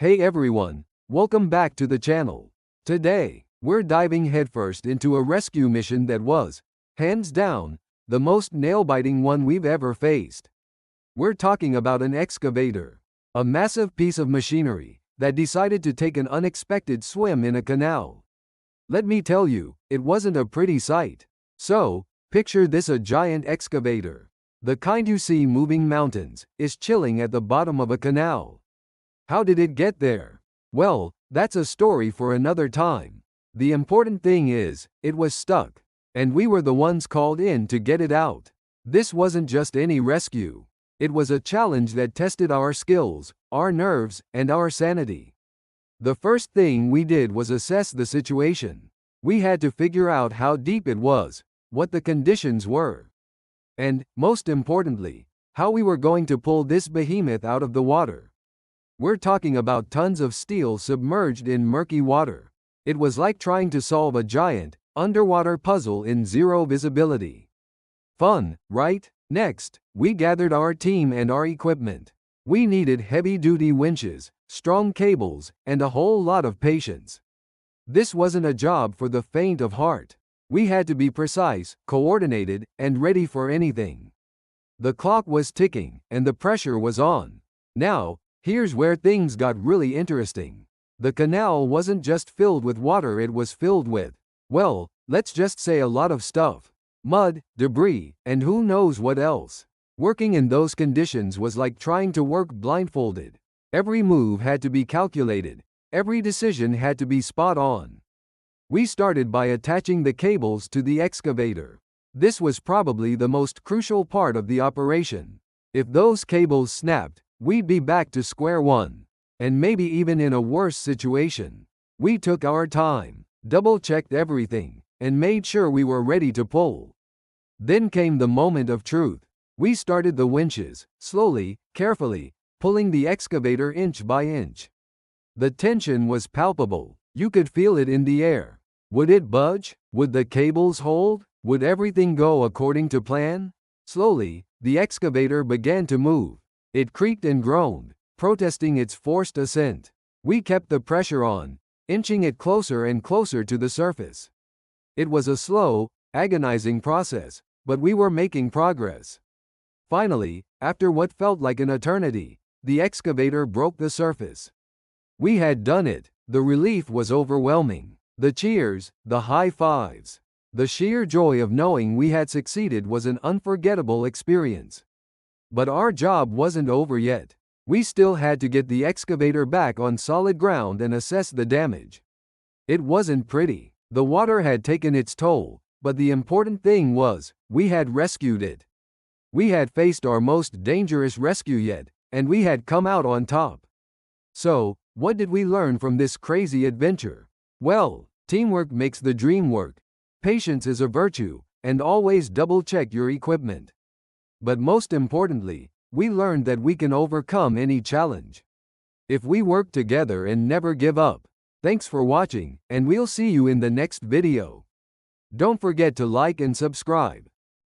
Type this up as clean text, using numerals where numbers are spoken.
Hey everyone, welcome back to the channel. Today, we're diving headfirst into a rescue mission that was, hands down, the most nail-biting one we've ever faced. We're talking about an excavator, a massive piece of machinery that decided to take an unexpected swim in a canal. Let me tell you, it wasn't a pretty sight. So, picture this: a giant excavator, the kind you see moving mountains, is chilling at the bottom of a canal. How did it get there? Well, that's a story for another time. The important thing is, it was stuck, and we were the ones called in to get it out. This wasn't just any rescue. It was a challenge that tested our skills, our nerves, and our sanity. The first thing we did was assess the situation. We had to figure out how deep it was, what the conditions were, and, most importantly, how we were going to pull this behemoth out of the water. We're talking about tons of steel submerged in murky water. It was like trying to solve a giant, underwater puzzle in zero visibility. Fun, right? Next, we gathered our team and our equipment. We needed heavy-duty winches, strong cables, and a whole lot of patience. This wasn't a job for the faint of heart. We had to be precise, coordinated, and ready for anything. The clock was ticking, and the pressure was on. Now, here's where things got really interesting. The canal wasn't just filled with water, it was filled with, well, let's just say a lot of stuff. Mud, debris, and who knows what else. Working in those conditions was like trying to work blindfolded. Every move had to be calculated. Every decision had to be spot on. We started by attaching the cables to the excavator. This was probably the most crucial part of the operation. If those cables snapped, we'd be back to square one, and maybe even in a worse situation. We took our time, double-checked everything, and made sure we were ready to pull. Then came the moment of truth. We started the winches, slowly, carefully, pulling the excavator inch by inch. The tension was palpable. You could feel it in the air. Would it budge? Would the cables hold? Would everything go according to plan? Slowly, the excavator began to move. It creaked and groaned, protesting its forced ascent. We kept the pressure on, inching it closer and closer to the surface. It was a slow, agonizing process, but we were making progress. Finally, after what felt like an eternity, the excavator broke the surface. We had done it. The relief was overwhelming. The cheers, the high fives. The sheer joy of knowing we had succeeded was an unforgettable experience. But our job wasn't over yet. We still had to get the excavator back on solid ground and assess the damage. It wasn't pretty. The water had taken its toll, but the important thing was, we had rescued it. We had faced our most dangerous rescue yet, and we had come out on top. So, what did we learn from this crazy adventure? Well, teamwork makes the dream work. Patience is a virtue, and always double-check your equipment. But most importantly, we learned that we can overcome any challenge if we work together and never give up. Thanks for watching, and we'll see you in the next video. Don't forget to like and subscribe.